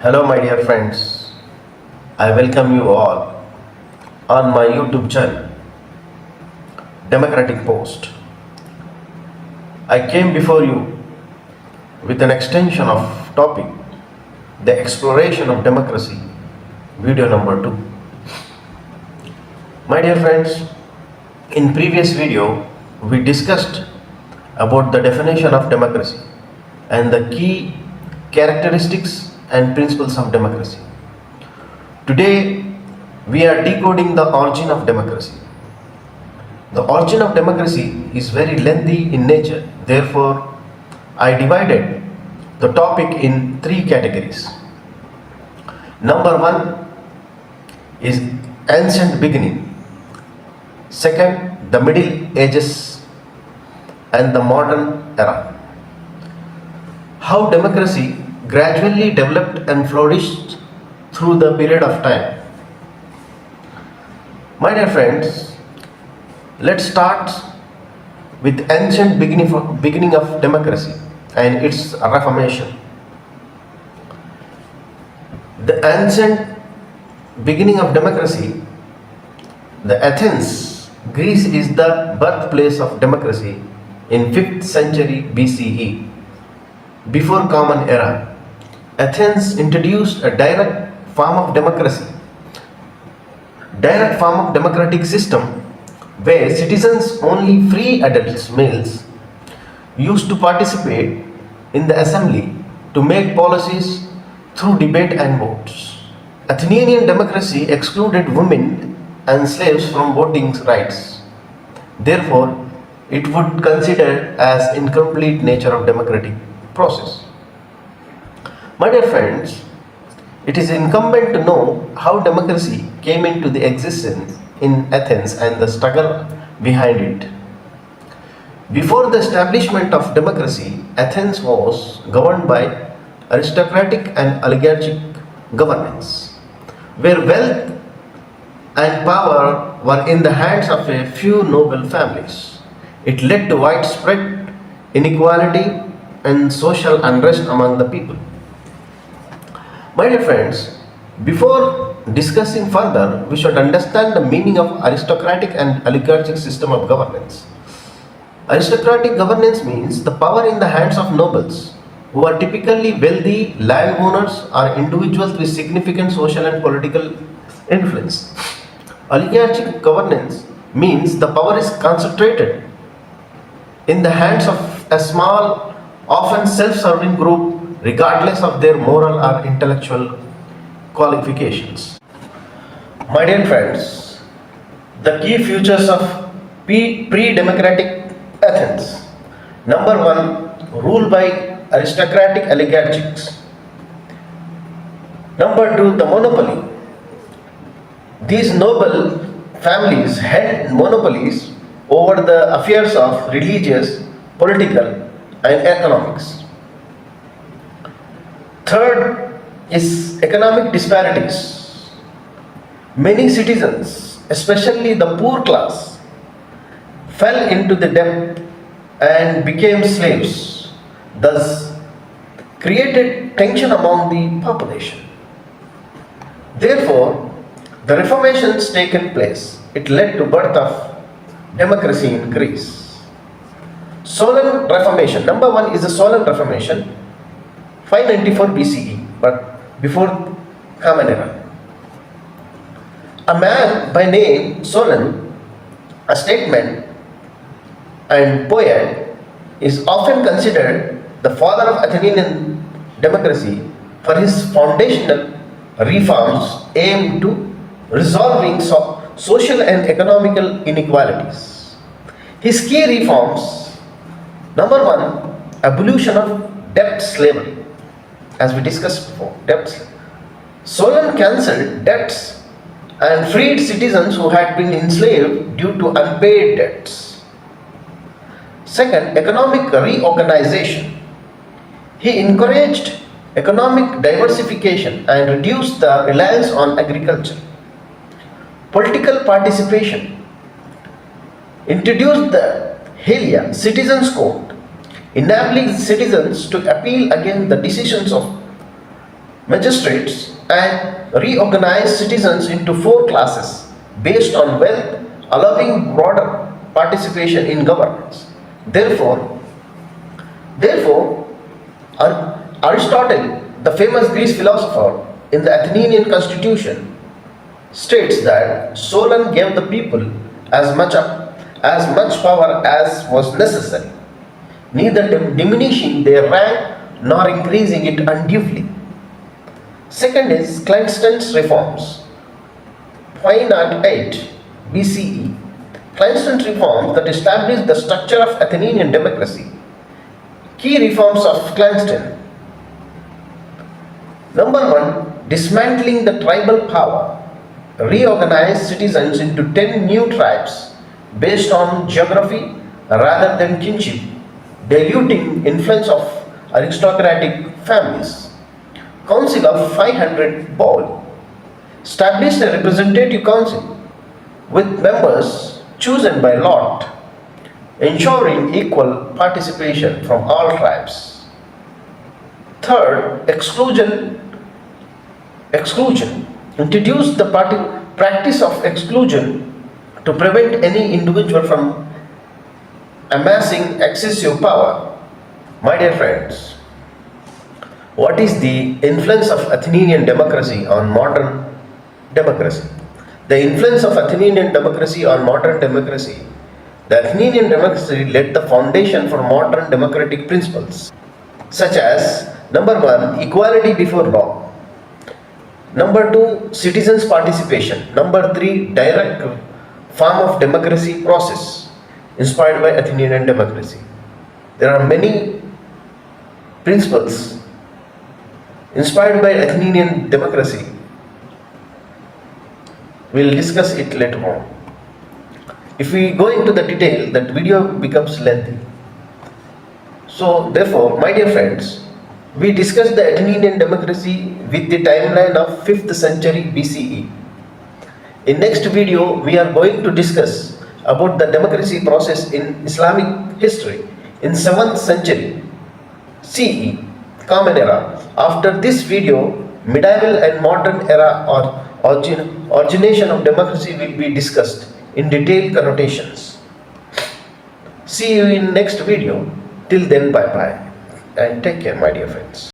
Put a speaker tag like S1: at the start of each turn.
S1: Hello, my dear friends. I welcome you all on my YouTube channel, Democratic Post. I came before you with an extension of topic, the exploration of democracy, video number 2. My dear friends, in previous video, we discussed about the definition of democracy and the key characteristics and principles of democracy. Today, we are decoding the origin of democracy. The origin of democracy is very lengthy in nature. Therefore, I divided the topic in 3 categories. Number 1 is ancient beginning. Second, the Middle Ages and the modern era. How democracy gradually developed and flourished through the period of time. My dear friends, let's start with ancient beginning of democracy and its reformation. The ancient beginning of democracy, the Athens, Greece is the birthplace of democracy in 5th century BCE, before Common Era. Athens introduced a direct form of democracy, direct form of democratic system where citizens, only free adults, males, used to participate in the assembly to make policies through debate and votes. Athenian democracy excluded women and slaves from voting rights. Therefore, it would consider as incomplete nature of democratic process. My dear friends, it is incumbent to know how democracy came into the existence in Athens and the struggle behind it. Before the establishment of democracy, Athens was governed by aristocratic and oligarchic governance, where wealth and power were in the hands of a few noble families. It led to widespread inequality and social unrest among the people. My dear friends, before discussing further, we should understand the meaning of aristocratic and oligarchic system of governance. Aristocratic governance means the power in the hands of nobles, who are typically wealthy landowners or individuals with significant social and political influence. Oligarchic governance means the power is concentrated in the hands of a small, often self-serving group, regardless of their moral or intellectual qualifications. My dear friends, the key features of pre-democratic Athens. Number 1, rule by aristocratic oligarchics. Number 2, the monopoly. These noble families had monopolies over the affairs of religious, political, and economics. Third is economic disparities. Many citizens, especially the poor class, fell into the debt and became slaves, thus created tension among the population. Therefore, the reformations taken place, it led to birth of democracy in Greece. Solon Reformation. Number 1 is the Solon Reformation, 594 BCE, but before Common Era. A man by name Solon, a statesman and poet, is often considered the father of Athenian democracy for his foundational reforms aimed to resolving social and economical inequalities. His key reforms: number 1, abolition of debt slavery. As we discussed before, debts. Solon cancelled debts and freed citizens who had been enslaved due to unpaid debts. Second, economic reorganization. He encouraged economic diversification and reduced the reliance on agriculture. Political participation. Introduced the Halia Citizens Code, enabling citizens to appeal against the decisions of magistrates, and reorganized citizens into four classes based on wealth, allowing broader participation in governance. Therefore, therefore, Aristotle, the famous Greek philosopher, in the Athenian constitution, states that Solon gave the people as much power as was necessary, neither diminishing their rank nor increasing it unduly. Second is Clinton's reforms. 508 BCE. Clinton's reforms that established the structure of Athenian democracy. Key reforms of Clinton. Number one, dismantling the tribal power. Reorganized citizens into 10 new tribes based on geography rather than kinship, diluting influence of aristocratic families. Council of 500 Paul established a representative council with members chosen by lot, ensuring equal participation from all tribes. Third, exclusion introduced the practice of exclusion to prevent any individual from amassing excessive power. My dear friends, what is the influence of Athenian democracy on modern democracy? The influence of Athenian democracy on modern democracy. The Athenian democracy laid the foundation for modern democratic principles, such as number one, equality before law. Number two, citizens' participation. Number three, direct form of democracy process inspired by Athenian democracy. There are many principles inspired by Athenian democracy. We'll discuss it later on. If we go into the detail, that video becomes lengthy. So, therefore, my dear friends, we discussed the Athenian democracy with the timeline of 5th century BCE. In next video, we are going to discuss about the democracy process in Islamic history in 7th century CE, Common Era. After this video, medieval and modern era or origination of democracy will be discussed in detailed connotations. See you in next video. Till then, bye bye and take care, my dear friends.